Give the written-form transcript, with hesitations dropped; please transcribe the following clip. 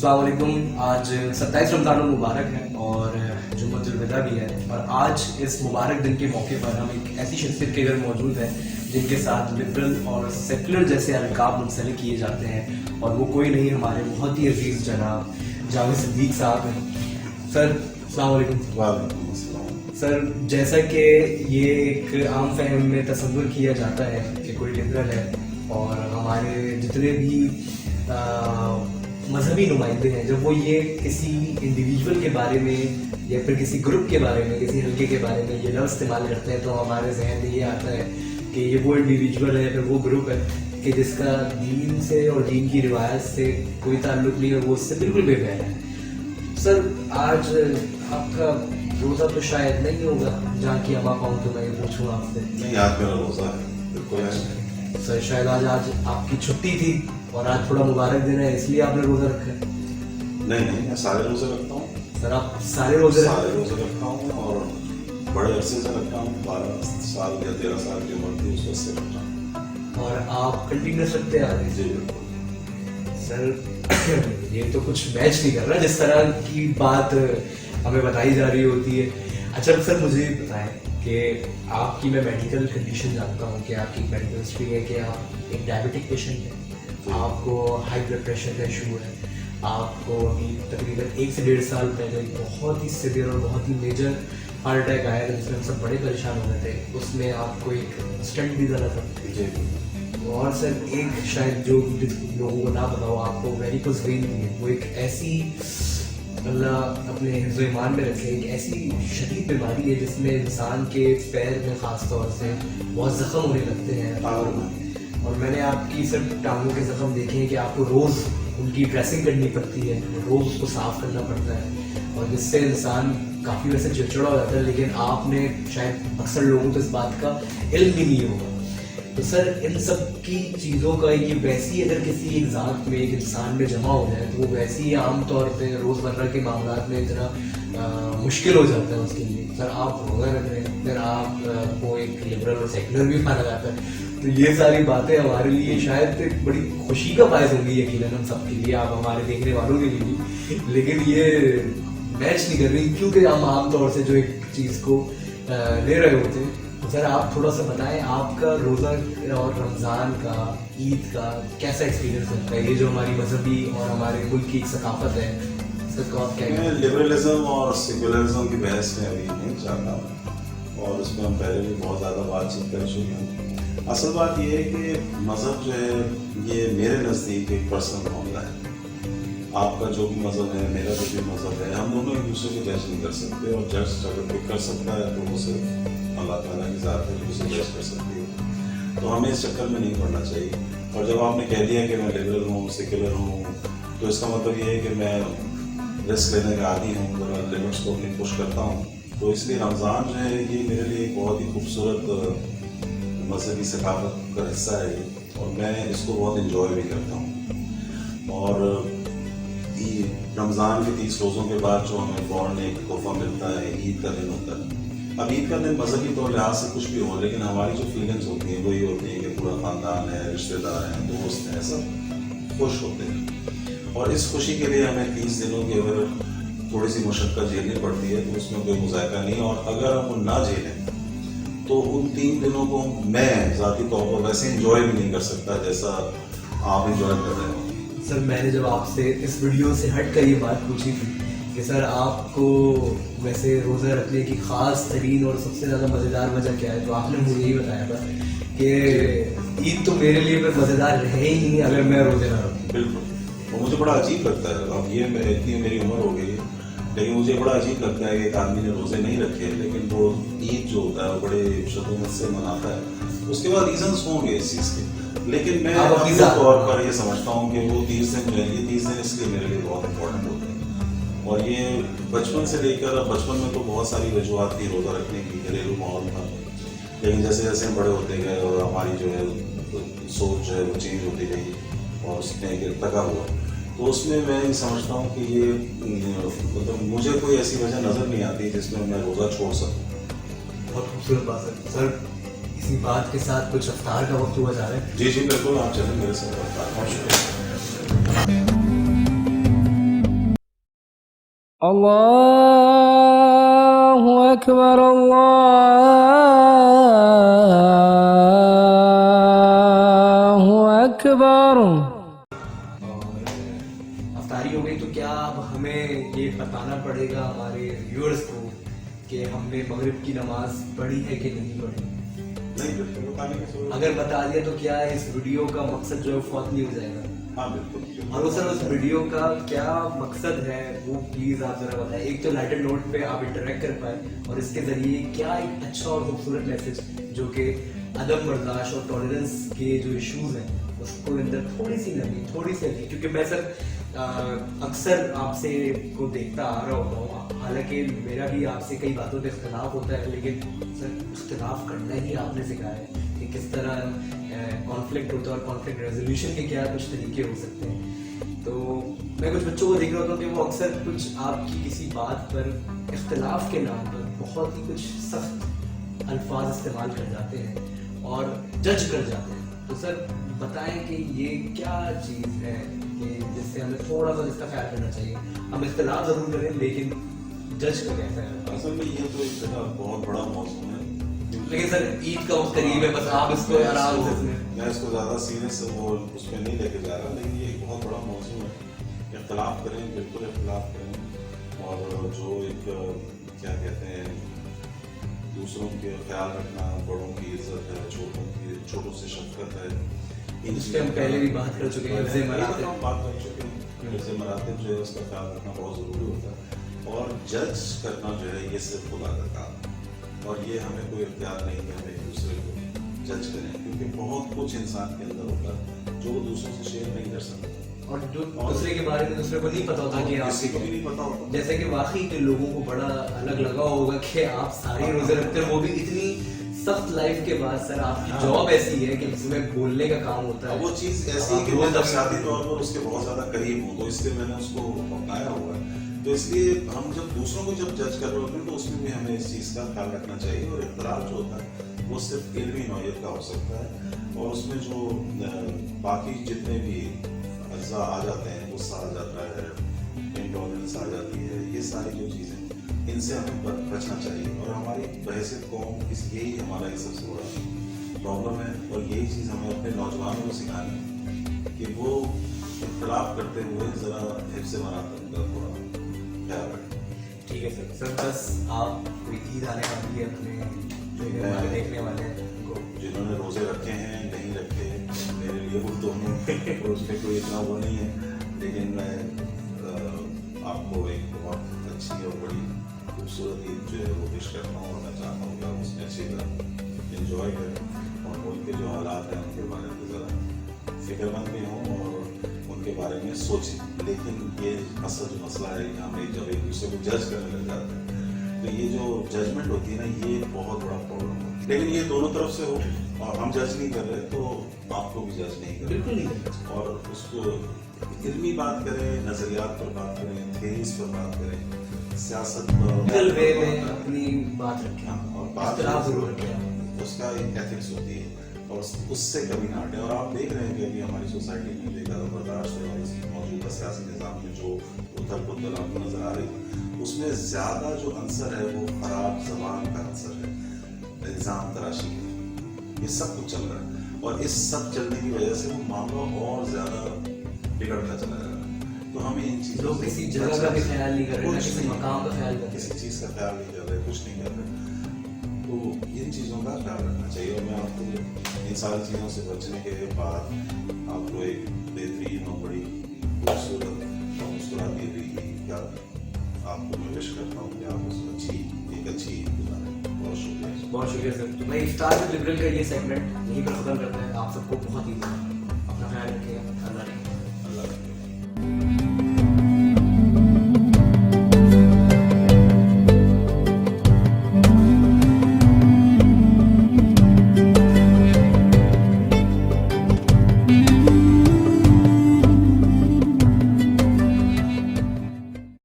अस्सलाम वालेकुम। आज 27 रमज़ान मुबारक है और जुम्मतुल विदा भी है, और आज इस मुबारक दिन के मौके पर हम एक ऐसी शख्सियत के घर मौजूद हैं जिनके साथ लिबरल और सेकुलर जैसे अलकाब मुंसलिक किए जाते हैं, और वो कोई नहीं हमारे बहुत ही अजीज़ जनाब जावेद सिद्दीक साहब हैं। सर अस्सलाम वालेकुम। वालेकुम अस्सलाम। सर, जैसा कि ये एक आम फहम में तस्वुर किया जाता है कि कोई लिबरल है और हमारे जितने भी मजहबी नुमाइंदे हैं, जब वो ये किसी इंडिविजुअल के बारे में या फिर किसी ग्रुप के बारे में, किसी हल्के के बारे में ये लफ्ज़ इस्तेमाल करते हैं, तो हमारे जहन में ये आता है कि ये वो इंडिविजुअल है, फिर वो ग्रुप है कि जिसका दीन से और दीन की रिवायत से कोई ताल्लुक़ नहीं है, वो उससे बिल्कुल बेबैन है। सर, आज आपका रोज़ा तो शायद नहीं होगा, जहाँ की अमा पाऊँ तो मैं ये पूछूँ आपसे। नहीं, आज मेरा रोज़ा है, बिल्कुल है। सर, शायद आज आपकी छुट्टी थी और आज थोड़ा मुबारक दिन है, इसलिए आपने रोज़ा रखा है? नहीं, मैं सारे रोज़े रखता हूँ। सर, आप सारे रोज़े रखता हूँ और बड़े अरसे से रखता हूँ। 12 साल या 13 साल की उम्र थी उस वक्त से रखता हूँ। और आप कंटिन्यूस रखते आ रहे हैं? जी बिल्कुल। सर, ये तो कुछ मैच नहीं कर रहा जिस तरह की बात हमें बताई जा रही होती है। अच्छा सर, मुझे बताएं कि आपकी मैं मेडिकल कंडीशन जानता हूँ कि आपकी मेडिकल हिस्ट्री है कि आप एक डायबिटिक पेशेंट हैं, आपको हाई ब्लड प्रेशर का इशू है, आपको अभी तकरीबन 1 से 1.5 साल पहले बहुत ही सीवियर और बहुत ही मेजर हार्ट अटैक आया था जिसमें हम सब बड़े परेशान हो गए थे। उसमें आपको एक स्टंट भी डाला था। जी। और सर, एक शायद जो लोगों को ना बताओ, आपको वेरिकोज वेन भी है, वो एक ऐसी, अल्लाह अपने हिफ्ज़ ईमान में रखे, एक ऐसी शदीद बीमारी है जिसमें इंसान के पैर में ख़ास तौर से बहुत ज़ख्म होने लगते हैं। और मैंने आपकी सिर्फ टांगों के ज़ख्म देखे हैं कि आपको रोज़ उनकी ड्रेसिंग करनी पड़ती है, रोज़ उसको साफ़ करना पड़ता है, और जिससे इंसान काफ़ी वैसे चिड़चिड़ा हो जाता है। लेकिन आपने शायद अक्सर लोगों को इस बात का इल्म भी नहीं होगा। तो सर, इन सब की चीज़ों का ये वैसी अगर किसी एक ज़ात में, एक इंसान में जमा हो जाए तो वो वैसी ही आम तौर पे रोज़मर्रा के मामलात में इतना मुश्किल हो जाता है उसके लिए। सर, आप रोज़ा रख रहे हैं, फिर आपको एक लिबरल और सेकुलर भी माना जाता है, तो ये सारी बातें हमारे लिए शायद एक बड़ी खुशी का बायस होंगी, यकीनन हम सब के लिए, आप हमारे देखने वालों के लिए भी, लेकिन ये मैच नहीं कर रही क्योंकि हम आम तौर से जो एक चीज़ को ले रहे होते हैं। तो सर, आप थोड़ा सा बताएं आपका रोज़ा और रमज़ान का, ईद का कैसा एक्सपीरियंस होता है, ये जो हमारी मजहबी और हमारे मुल्क की एक सकाफत है, इसको आप क्या? मैं लिबरलिज्म और सेकुलरिज्म की बहस में अभी नहीं चाहता, और उसमें हम पहले भी बहुत ज़्यादा बातचीत कर चुके हैं। असल बात यह है कि मज़हब जो है ये मेरे नज़दीक एक पर्सनल मामला है। आपका जो भी मज़हब है, मेरा जो भी मज़हब है, हम दोनों एक दूसरे को जज नहीं कर सकते, और जज अगर कोई कर सकता है तो वो सिर्फ अल्लाह ताला की ज़ात है जो उसे जज कर सकती है। तो हमें इस चक्कर में नहीं पड़ना चाहिए। और जब आपने कह दिया कि मैं लिबरल हूँ, सेकुलर हूँ, तो इसका मतलब ये है कि मैं रिस्क लेने का आदी हूँ, जरा लिमिट्स को अपनी पुश करता हूँ। तो इसलिए रमज़ान जो है ये मेरे लिए एक बहुत ही खूबसूरत मजहबी सकाफत का हिस्सा है, और मैं इसको बहुत इंजॉय भी करता हूँ। और रमज़ान के 30 रोज़ों के बाद जो हमें फ़ौरन एक तोहफा मिलता है, ईद का दिन होता है। अब ईद का दिन मजहबी तौर लिहाज से कुछ भी हो, लेकिन हमारी जो फीलिंग्स होती हैं वही होती हैं कि पूरा ख़ानदान है, रिश्तेदार हैं, दोस्त हैं, सब खुश होते हैं। और इस खुशी के लिए हमें 30 दिनों की अगर थोड़ी सी मशक्क़त झेलनी पड़ती है तो उसमें कोई मुज़ायका नहीं। और अगर हम वो ना झेलें तो उन 3 दिनों को मैं ज़ाती तौर पर वैसे इंजॉय भी नहीं कर सकता जैसा आप इंजॉय कर रहे हो। सर, मैंने जब आपसे इस वीडियो से हट कर ये बात पूछी थी कि सर आपको वैसे रोज़ा रखने की ख़ास तरीन और सबसे ज़्यादा मज़ेदार वजह क्या है, तो आपने मुझे यही बताया था कि ईद तो मेरे लिए फिर मज़ेदार रहे ही नहीं अगर मैं रोज़े ना रखूँ। बिल्कुल, और मुझे बड़ा अजीब लगता है। अब ये इतनी मेरी उम्र हो गई है, लेकिन मुझे बड़ा अजीब लगता है कि एक आदमी ने रोज़े नहीं रखे, लेकिन वो ईद जो होता है वो बड़े शदूमत से मनाता है। उसके बाद रीजंस होंगे इस चीज़ के, लेकिन मैं अपने तौर पर ये समझता हूँ कि वो 30 दिन जो है, ये 30 दिन इसलिए मेरे लिए बहुत इंपॉर्टेंट होते हैं। और ये बचपन से लेकर, बचपन में तो बहुत सारी वजूहत थी रोज़ा रखने की, घरेलू माहौल था, लेकिन जैसे जैसे हम बड़े होते गए और हमारी जो है सोच जो है वो चेंज होती गई और उसमें एक इर्तका हुआ, तो उसमें मैं ये समझता हूँ कि ये मतलब मुझे कोई ऐसी वजह नज़र नहीं आती जिसमें मैं रोज़ा छोड़ सकूँ। बहुत खूबसूरत बात है सर। इसी बात के साथ कुछ अफ्तार का वक्त हुआ जा रहा है। जी बिल्कुल, आप चलें मेरे साथ। बहुत शुक्रिया। اللہ اکبر اللہ اکبر. اور افطاری ہو گئی تو کیا اب ہمیں یہ بتانا پڑے گا ہمارے ویورز کو کہ ہم نے مغرب کی نماز پڑھی ہے کہ نہیں پڑھی؟ نہیں بالکل بتانے کی ضرورت اگر بتا دیا تو کیا اس ویڈیو کا مقصد جو ہے فوت نہیں ہو جائے گا؟ ہاں بالکل. اور سر اس ویڈیو کا کیا مقصد ہے وہ پلیز آپ ذرا بتائیں. ایک تو لائٹر نوٹ پہ آپ انٹریکٹ کر پائیں اور اس کے ذریعے کیا ایک اچھا اور خوبصورت میسج جو کہ عدم برداشت اور ٹالرنس کے جو ایشوز ہیں اس کو اندر تھوڑی سی نمی تھوڑی سی ہلکی, کیونکہ میں سر اکثر آپ سے کو دیکھتا آ رہا ہوتا ہوں, حالانکہ میرا بھی آپ سے کئی باتوں پہ اختلاف ہوتا ہے, لیکن سر اختلاف کرنا ہی آپ نے سکھایا ہے کہ کس طرح کانفلکٹ ہوتا ہے اور کانفلکٹ ریزولوشن کے کیا کچھ طریقے ہو سکتے ہیں. تو میں کچھ بچوں کو دیکھ رہا ہوتا ہوں کہ وہ اکثر کچھ آپ کی کسی بات پر اختلاف کے نام پر بہت ہی کچھ سخت الفاظ استعمال کر جاتے ہیں اور جج کر جاتے ہیں. تو سر بتائیں کہ یہ کیا چیز ہے کہ جس سے ہمیں تھوڑا سا اس کا خیال کرنا چاہیے. ہم اختلاف ضرور کریں لیکن جج کا کیسا ہے؟ اصل میں یہ تو ایک جگہ بہت بڑا موضوع ہے, لیکن سر عید کا وقت قریب ہے, بس آپ اس کو آرام سے سنیں. میں اس کو زیادہ سیریس سے وہ اس پہ نہیں لے کے جا رہا, لیکن یہ ایک بہت بڑا موضوع ہے. اختلاف کریں, بالکل اختلاف کریں, اور جو ایک کیا کہتے ہیں دوسروں کے خیال رکھنا, بڑوں کی عزت ہے, چھوٹوں سے شفقت ہے, اس پہ ہم پہلے بھی بات کر چکے ہیں. حفظ مراتب بات کر چکے ہیں. حفظ مراتب جو ہے اس کا خیال رکھنا بہت ضروری ہوتا ہے, اور جج کرنا جو ہے یہ صرف خدا کا کام ہے, اور یہ ہمیں کوئی اختیار نہیں کہ ہمیں ایک دوسرے کو جج کریں, کیونکہ بہت کچھ انسان کے اندر ہوتا ہے جو وہ دوسروں سے شیئر نہیں کر سکتا, اور جو دوسرے کے بارے میں دوسرے کو نہیں پتا ہوتا کہ آپ کسی کو بھی نہیں پتا ہوتا. جیسے کہ واقعی کے لوگوں کو بڑا الگ لگا ہوگا کہ آپ سارے روزے رکھتے ہیں, وہ بھی اتنی سخت لائف کے بعد. سر آپ کی جاب ایسی ہے کہ اس میں بولنے کا کام ہوتا ہے. وہ چیز ایسی ہے کہ میں نفسیاتی طور پر اس کے بہت زیادہ قریب ہوں, تو اس لیے میں نے اس کو اپنایا ہوا ہے. تو اس لیے ہم جب دوسروں کو جب جج کر رہے ہوتے ہیں تو اس میں بھی ہمیں اس چیز کا خیال رکھنا چاہیے, اور اختلاف جو ہوتا ہے وہ صرف علمی نوعیت کا ہو سکتا ہے, اور اس میں جو باقی جتنے بھی اجزاء آ جاتے ہیں, غصہ آ جاتا ہے, انٹالرنس آ جاتی ہے, یہ ساری جو چیزیں ان سے ہمیں بچنا چاہیے. اور ہماری بحیثیت قوم یہی ہمارا ایک سب سے بڑا پرابلم ہے, اور یہی چیز ہمیں اپنے نوجوانوں کو سکھانی ہے کہ وہ اختلاف کرتے ہوئے ذرا حفظ مراتب کا تھوڑا خیال رکھیں. ٹھیک ہے سر. سر بس آپ کوئی عید آنے والی ہے اپنے جو ہمارے دیکھنے والے ہیں کو, جنہوں نے روزے رکھے ہیں نہیں رکھے, میرے لیے وہ دونوں اس میں کوئی اتنا وہ نہیں ہے, لیکن میں آپ کو ایک بہت اچھی اور بڑی خوبصورت عید جو ہے وہ وش کرتا ہوں, اور میں چاہتا ہوں کہ آپ اس میں اچھی طرح انجوائے کریں, اور ملک کے جو حالات ہیں ان کے بارے میں ذرا فکر مند بھی ہوں اور ان کے بارے میں سوچیں. لیکن یہ اصل جو مسئلہ ہے, ہم جب ایک دوسرے کو جج کرنے لگ جاتے ہیں تو یہ جو ججمنٹ ہوتی ہے نا, یہ بہت بڑا پرابلم ہے. لیکن یہ دونوں طرف سے ہو, اور ہم جج نہیں کر رہے تو آپ کو بھی جج نہیں کر رہے, بالکل نہیں, اور اس کو علمی بات کریں, نظریات پر بات کریں, تھیریز پر بات کریں, سیاست پر وے میں اپنی بات رکھیں, اور بات اختلاف ضرور رکھیں. اس کا ایک ایتھکس ہوتی ہے, اور اس سے کبھی نہ ہٹیں. اور آپ دیکھ رہے ہیں کہ ابھی ہماری سوسائٹی میں دیکھا تو برداشت اور اس موجودہ سیاسی نظام میں جو اتھل پتھل آپ کو نظر آ رہی ہے, اس میں زیادہ جو عنصر ہے وہ خراب زبان کا عنصر ہے, الزام تراشی, یہ سب کچھ چل رہا ہے, اور اس سب چلنے کی وجہ سے وہ معاملہ اور زیادہ بگڑتا چلا جا رہا ہے. تو ہمیں ان چیزوں لوگ کسی جگہ کا بھی خیال نہیں کر رہے, کسی مقام کا خیال کر رہے, کسی چیز کا خیال نہیں کر رہے, کچھ نہیں کر رہے. تو ان چیزوں کا خیال رکھنا چاہیے, اور میں آپ کو ان ساری چیزوں سے بچنے کے بعد آپ کو ایک بہترین اور بڑی خوبصورت اور مسکراتی ہوئی کا آپ کو میں وش کرتا ہوں کہ آپ اس ایک اچھی گزاریں. بہت شکریہ. بہت شکریہ سر. تو میں افطار ود لبرل کا یہ سیگمنٹ یہیں پر ختم کرتے ہیں. آپ سب کو بہت ہی اپنا خیال رکھیے گا. اللہ